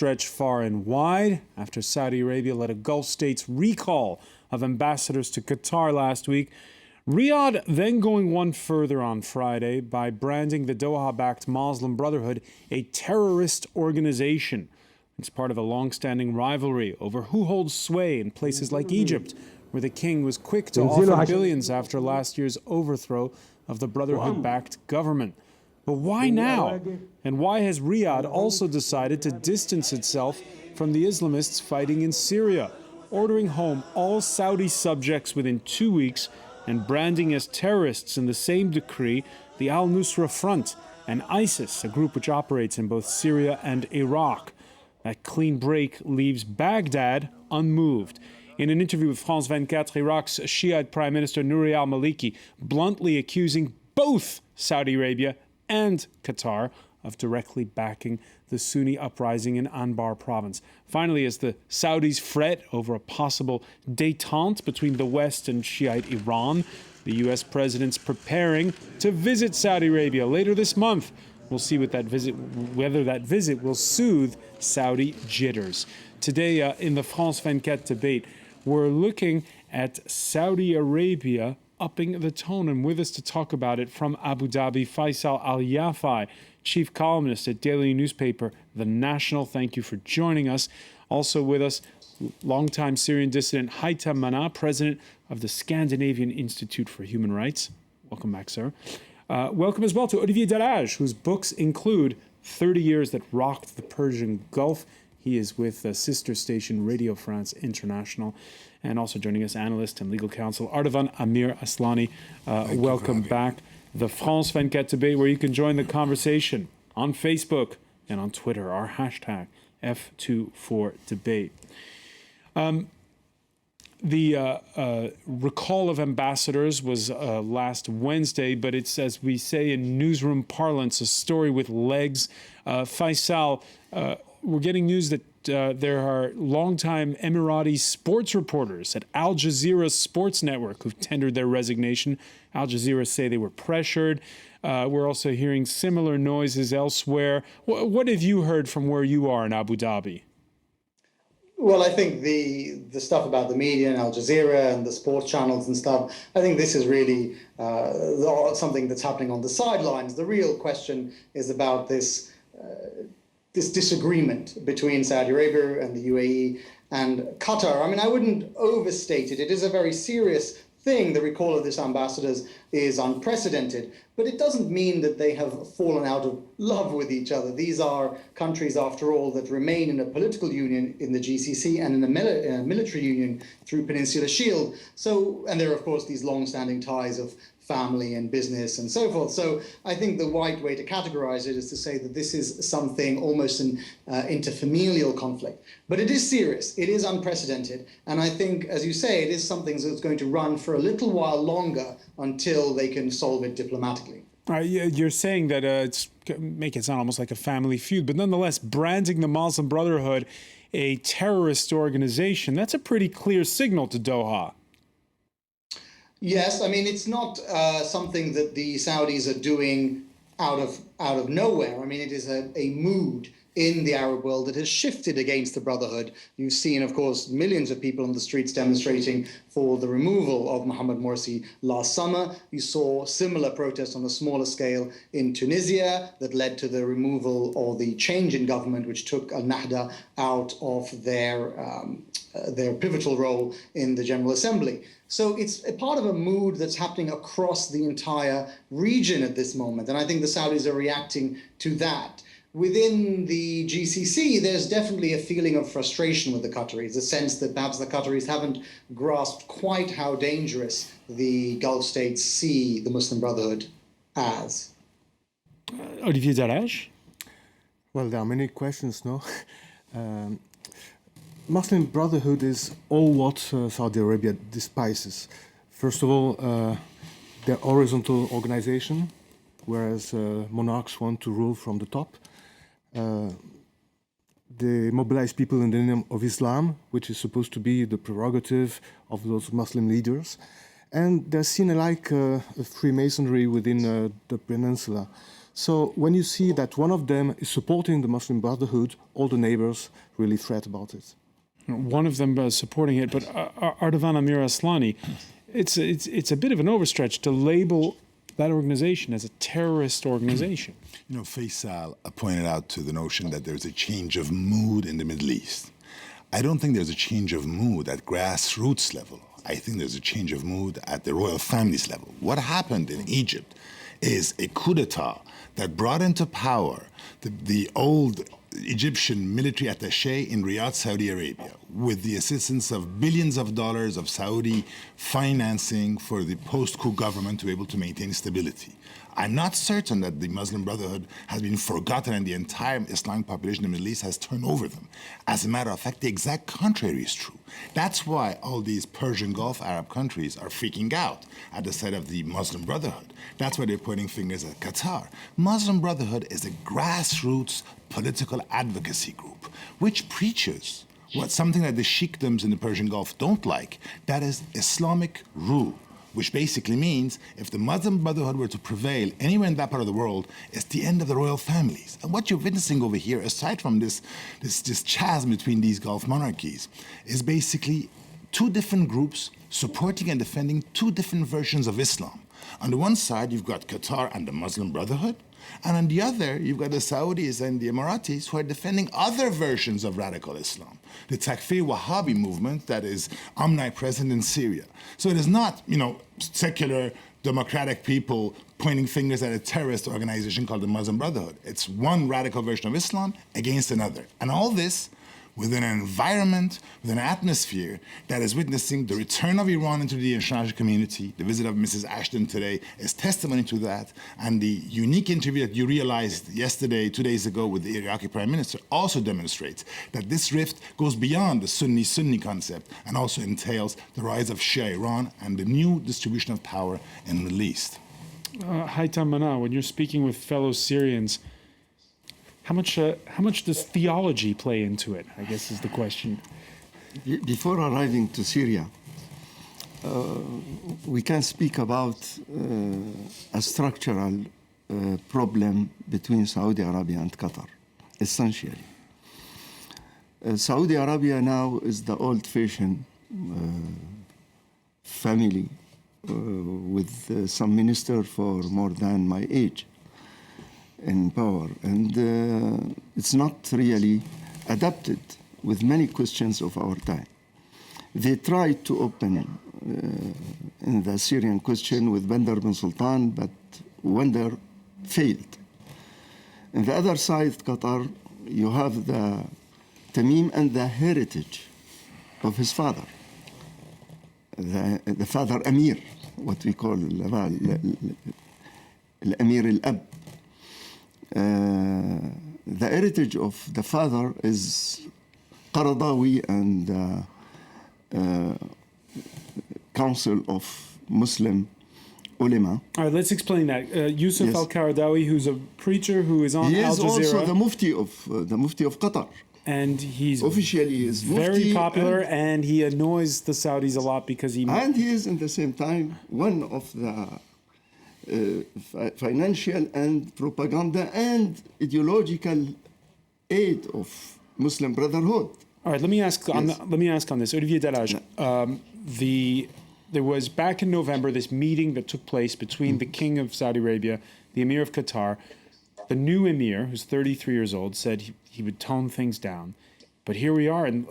stretch far and wide after Saudi Arabia led a Gulf state's recall of ambassadors to Qatar last week. Riyadh then going one further on Friday by branding the Doha-backed Muslim Brotherhood a terrorist organization. It's part of a long-standing rivalry over who holds sway in places like Egypt, where the king was quick to offer billions after last year's overthrow of the Brotherhood-backed government. But why now? And why has Riyadh also decided to distance itself from the Islamists fighting in Syria, ordering home all Saudi subjects within 2 weeks and branding as terrorists in the same decree the Nusra Front and Isis, a group which operates in both Syria and Iraq? That clean break leaves Baghdad unmoved. In an interview with France 24, Iraq's Shiite Prime Minister Nouri al-Maliki bluntly accusing both Saudi Arabia and Qatar of directly backing the Sunni uprising in Anbar province. Finally, as the Saudis fret over a possible détente between the West and Shiite Iran, the U.S. president's preparing to visit Saudi Arabia later this month. We'll see whether that visit will soothe Saudi jitters. Today, in the France 24 debate, we're looking at Saudi Arabia upping the tone. And with us to talk about it from Abu Dhabi, Faisal al-YAFAI, chief columnist at daily newspaper The National. Thank you for joining us. Also with us, longtime Syrian dissident Haytham MANNA, president of the Scandinavian Institute for Human Rights. Welcome back, sir. Welcome as well to Olivier, whose books include 30 Years That Rocked the Persian Gulf. He is with sister station Radio France International. And also joining us, analyst and legal counsel Ardavan AMIR ASLANI. Welcome back. The France 24 debate, where you can join the conversation on Facebook and on Twitter. Our hashtag F24debate. The recall of ambassadors was last Wednesday, but it's, as we say in newsroom parlance, a story with legs. Faisal, we're getting news that there are longtime Emirati sports reporters at Al Jazeera Sports Network who've tendered their resignation. Al Jazeera say they were pressured. We're also hearing similar noises elsewhere. What have you heard from where you are in Abu Dhabi? Well, I think the stuff about the media and Al Jazeera and the sports channels and stuff, I think this is really something that's happening on the sidelines. The real question is about this disagreement between Saudi Arabia and the UAE and Qatar. I mean, I wouldn't overstate it. It is a very serious thing. The recall of these ambassadors is unprecedented, but it doesn't mean that they have fallen out of love with each other. These are countries, after all, that remain in a political union in the GCC and in a military union through Peninsula Shield. So, and there are, of course, these long-standing ties of family and business and so forth. So I think the right way to categorize it is to say that this is something almost an interfamilial conflict. But it is serious, it is unprecedented, and I think, as you say, it is something that's going to run for a little while longer until they can solve it diplomatically. You're saying that make it sound almost like a family feud, but nonetheless, branding the Muslim Brotherhood a terrorist organization, that's a pretty clear signal to Doha. Yes, I mean, it's not something that the Saudis are doing out of nowhere. I mean, it is a mood in the Arab world that has shifted against the Brotherhood. You've seen, of course, millions of people on the streets demonstrating for the removal of Mohammed Morsi last summer. You saw similar protests on a smaller scale in Tunisia that led to the removal or the change in government, which took al-Nahda out of their pivotal role in the General Assembly. So it's a part of a mood that's happening across the entire region at this moment. And I think the Saudis are reacting to that. Within the GCC, there's definitely a feeling of frustration with the Qataris, a sense that perhaps the Qataris haven't grasped quite how dangerous the Gulf states see the Muslim Brotherhood as. Olivier. Well, there are many questions, no? Muslim Brotherhood is all what Saudi Arabia despises. First of all, their horizontal organization, whereas monarchs want to rule from the top. They mobilize people in the name of Islam, which is supposed to be the prerogative of those Muslim leaders. And they're seen like a Freemasonry within the peninsula. So when you see that one of them is supporting the Muslim Brotherhood, all the neighbors really fret about it. One of them supporting it, but Ardavan Amir ASLANI, it's a bit of an overstretch to label that organization as a terrorist organization. You know, Faisal pointed out to the notion that there's a change of mood in the Middle East. I don't think there's a change of mood at grassroots level. I think there's a change of mood at the royal family's level. What happened in Egypt is a coup d'etat that brought into power the old Egyptian military attaché in Riyadh, Saudi Arabia, with the assistance of billions of dollars of Saudi financing for the post-coup government to be able to maintain stability. I'm not certain that the Muslim Brotherhood has been forgotten and the entire Islamic population in the Middle East has turned over them. As a matter of fact, the exact contrary is true. That's why all these Persian Gulf Arab countries are freaking out at the sight of the Muslim Brotherhood. That's why they're pointing fingers at Qatar. Muslim Brotherhood is a grassroots political advocacy group which preaches something that the sheikdoms in the Persian Gulf don't like, that is Islamic rule, which basically means if the Muslim Brotherhood were to prevail anywhere in that part of the world, it's the end of the royal families. And what you're witnessing over here, aside from this chasm between these Gulf monarchies, is basically two different groups supporting and defending two different versions of Islam. On the one side, you've got Qatar and the Muslim Brotherhood, and on the other, you've got the Saudis and the Emiratis who are defending other versions of radical Islam, the Takfir Wahhabi movement that is omnipresent in Syria. So it is not, secular, democratic people pointing fingers at a terrorist organization called the Muslim Brotherhood. It's one radical version of Islam against another. And all this within an environment, with an atmosphere that is witnessing the return of Iran into the international community. The visit of Mrs. Ashton today is testimony to that. And the unique interview that you realized yesterday, 2 days ago, with the Iraqi Prime Minister also demonstrates that this rift goes beyond the Sunni-Sunni concept and also entails the rise of Shia Iran and the new distribution of power in the Middle East. Haytham, MANNA, when you're speaking with fellow Syrians, how much does theology play into it, I guess is the question. Before arriving to Syria, we can speak about a structural problem between Saudi Arabia and Qatar, essentially. Saudi Arabia now is the old-fashioned family with some minister for more than my age in power, and it's not really adapted with many questions of our time. They tried to open in the Syrian question with Bandar bin Sultan, but Bandar failed. On the other side, Qatar, you have the Tamim and the heritage of his father, the father Amir, what we call Amir al-Ab. The heritage of the father is Qaradawi and Council of Muslim Ulema. All right, let's explain that. Yusuf Yes. al-Qaradawi, who's a preacher who is on He Al is Jazeera. also the Mufti of Qatar. And he's Officially, he is very Mufti popular, and he annoys the Saudis a lot because he... And he is, at the same time, one of the financial and propaganda and ideological aid of Muslim Brotherhood. All right, let me ask on this. Olivier Delage, there was back in November this meeting that took place between the King of Saudi Arabia, the Emir of Qatar. The new Emir, who's 33 years old, said he would tone things down. But here we are, and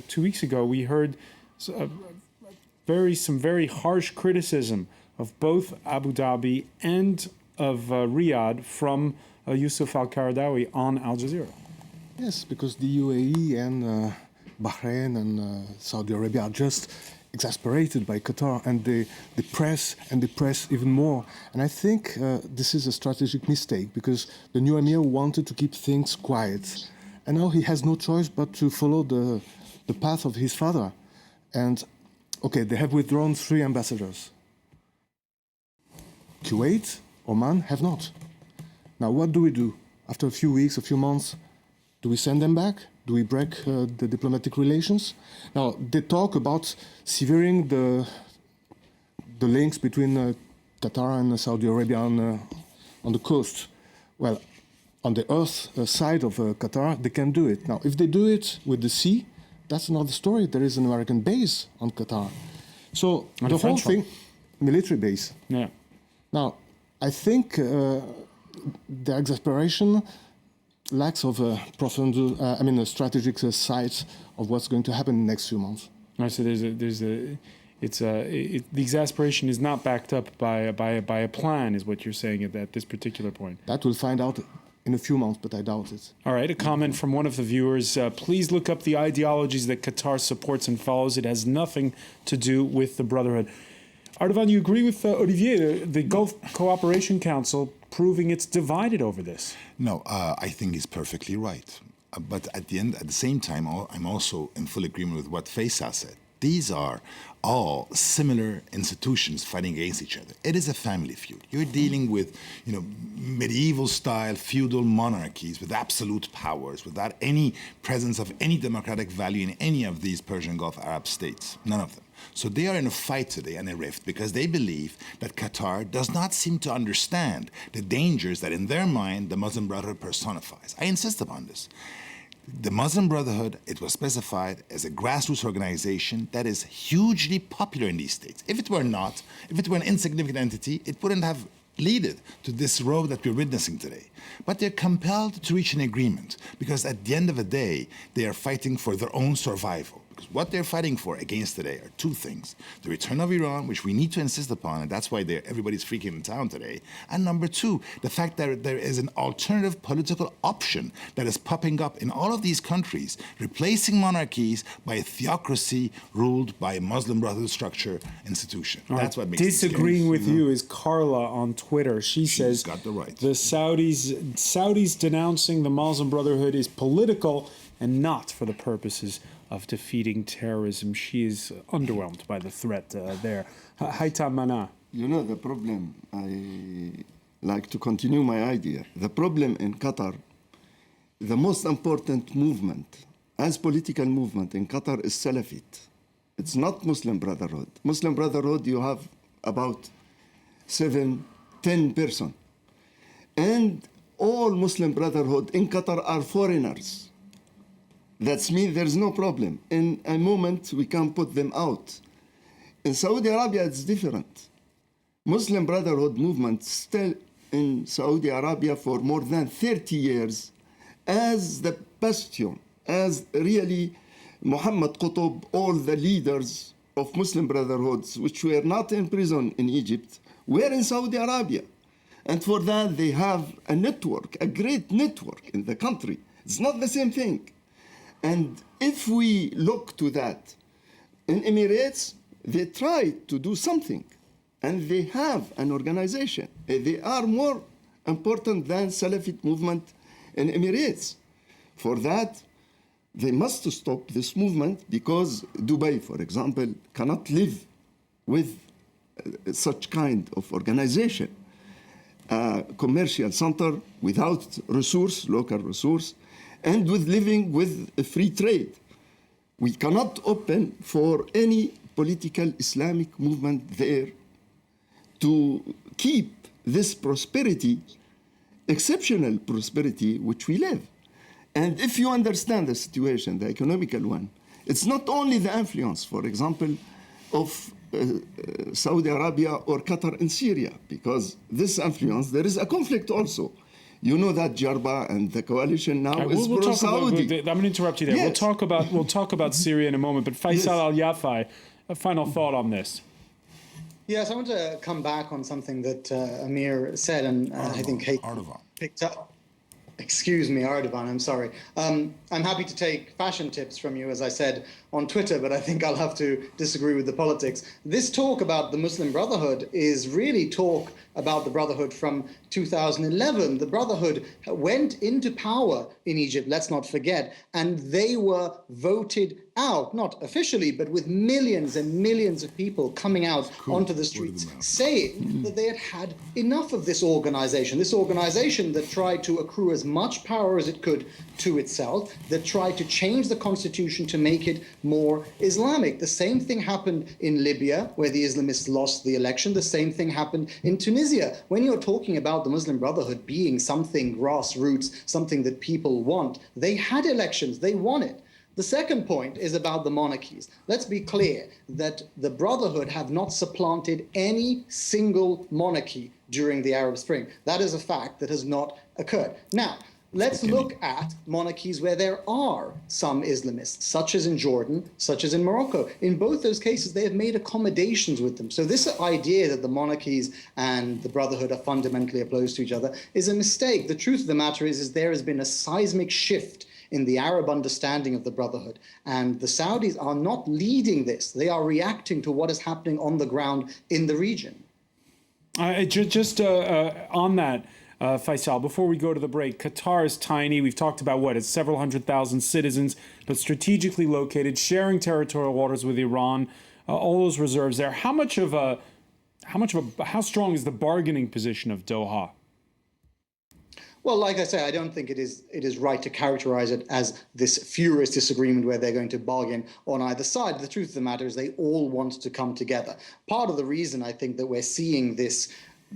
2 weeks ago we heard some very harsh criticism of both Abu Dhabi and of Riyadh from Yusuf al-Qaradawi on Al Jazeera. Yes, because the UAE and Bahrain and Saudi Arabia are just exasperated by Qatar, and they press even more. And I think this is a strategic mistake, because the new Emir wanted to keep things quiet. And now he has no choice but to follow the path of his father. And, okay, they have withdrawn 3 ambassadors. Kuwait, Oman have not. Now, what do we do? After a few weeks, a few months, do we send them back? Do we break the diplomatic relations? Now, they talk about severing the links between Qatar and Saudi Arabia on the coast. Well, on the earth side of Qatar, they can do it. Now, if they do it with the sea, that's another story. There is an American base on Qatar. So And the a whole French one. thing, military base. Yeah. Now, I think the exasperation lacks of a a strategic sight of what's going to happen in the next few months. Right, so the exasperation is not backed up by a plan, is what you're saying at this particular point. That we'll find out in a few months, but I doubt it. All right, a comment from one of the viewers. Please look up the ideologies that Qatar supports and follows. It has nothing to do with the Brotherhood. Ardavan, you agree with Olivier, the Gulf Cooperation Council proving it's divided over this? No, I think he's perfectly right. But at the same time, I'm also in full agreement with what Faisal said. These are all similar institutions fighting against each other. It is a family feud. You're dealing with, medieval-style feudal monarchies with absolute powers, without any presence of any democratic value in any of these Persian Gulf Arab states. None of them. So they are in a fight today and a rift because they believe that Qatar does not seem to understand the dangers that in their mind the Muslim Brotherhood personifies. I insist upon this. The Muslim Brotherhood, it was specified as a grassroots organization that is hugely popular in these states. If it were not, if it were an insignificant entity, it wouldn't have led to this road that we're witnessing today. But they're compelled to reach an agreement because at the end of the day, they are fighting for their own survival. Because what they're fighting for against today are two things. The return of Iran, which we need to insist upon, and that's why everybody's freaking in town today. And number two, the fact that there is an alternative political option that is popping up in all of these countries, replacing monarchies by a theocracy ruled by a Muslim Brotherhood structure institution. That's what makes Disagreeing with you is Carla on Twitter. She's got the right. The Saudis denouncing the Muslim Brotherhood is political and not for the purposes of defeating terrorism. She is underwhelmed by the threat there. Haytham, MANNA. You know the problem, I like to continue my idea. The problem in Qatar, the most important movement, as political movement in Qatar is Salafit. It's not Muslim Brotherhood. Muslim Brotherhood, you have about 7-10 persons. And all Muslim Brotherhood in Qatar are foreigners. That means there's no problem. In a moment, we can put them out. In Saudi Arabia, it's different. Muslim Brotherhood movement still in Saudi Arabia for more than 30 years as the bastion, as really Muhammad Qutb, all the leaders of Muslim Brotherhoods, which were not in prison in Egypt, were in Saudi Arabia. And for that, they have a network, a great network in the country. It's not the same thing. And if we look to that, in Emirates, they try to do something, and they have an organization. They are more important than Salafist movement in Emirates. For that, they must stop this movement because Dubai, for example, cannot live with such kind of organization. A commercial center without resource, local resource, and with living with a free trade. We cannot open for any political Islamic movement there to keep this prosperity, exceptional prosperity, which we live. And if you understand the situation, the economical one, it's not only the influence, for example, of Saudi Arabia or Qatar in Syria, because this influence, there is a conflict also. You know that Jarba and the coalition now is pro-Saudi. I'm going to interrupt you there. Yes. We'll talk about Syria in a moment. But Faisal al-YAFAI, a final thought on this. Yes, I want to come back on something that AMIR said, and I think Ardavan picked up. Excuse me, Ardavan, I'm sorry. I'm happy to take fashion tips from you, as I said on Twitter, but I think I'll have to disagree with the politics. This talk about the Muslim Brotherhood is really talk about the Brotherhood from 2011. The Brotherhood went into power in Egypt, let's not forget, and they were voted out, not officially, but with millions and millions of people coming out onto the streets saying that they had had enough of this organization that tried to accrue as much power as it could to itself, that tried to change the constitution to make it more Islamic. The same thing happened in Libya, where the Islamists lost the election. The same thing happened in Tunisia. When you're talking about the Muslim Brotherhood being something grassroots, something that people want, they had elections, they won it. The second point is about the monarchies. Let's be clear that the Brotherhood have not supplanted any single monarchy during the Arab Spring. That is a fact that has not occurred. Now, let's look at monarchies where there are some Islamists, such as in Jordan, such as in Morocco. In both those cases, they have made accommodations with them. So this idea that the monarchies and the Brotherhood are fundamentally opposed to each other is a mistake. The truth of the matter is there has been a seismic shift in the Arab understanding of the Brotherhood. And the Saudis are not leading this. They are reacting to what is happening on the ground in the region. Just on that, Faisal, before we go to the break, Qatar is tiny. We've talked about it's several 100,000 citizens, but strategically located, sharing territorial waters with Iran, all those reserves there. How strong is the bargaining position of Doha? Well, like I say, I don't think it is right to characterize it as this furious disagreement where they're going to bargain on either side. The truth of the matter is they all want to come together. Part of the reason I think that we're seeing this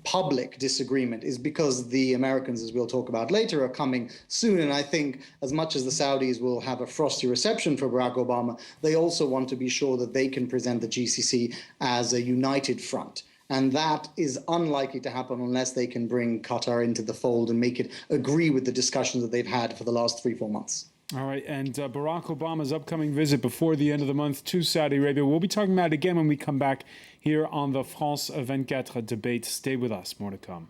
public disagreement is because the Americans, as we'll talk about later, are coming soon. And I think as much as the Saudis will have a frosty reception for Barack Obama, they also want to be sure that they can present the GCC as a united front. And that is unlikely to happen unless they can bring Qatar into the fold and make it agree with the discussions that they've had for the last 3-4 months. All right, and Barack Obama's upcoming visit before the end of the month to Saudi Arabia. We'll be talking about it again when we come back here on the France 24 debate. Stay with us, more to come.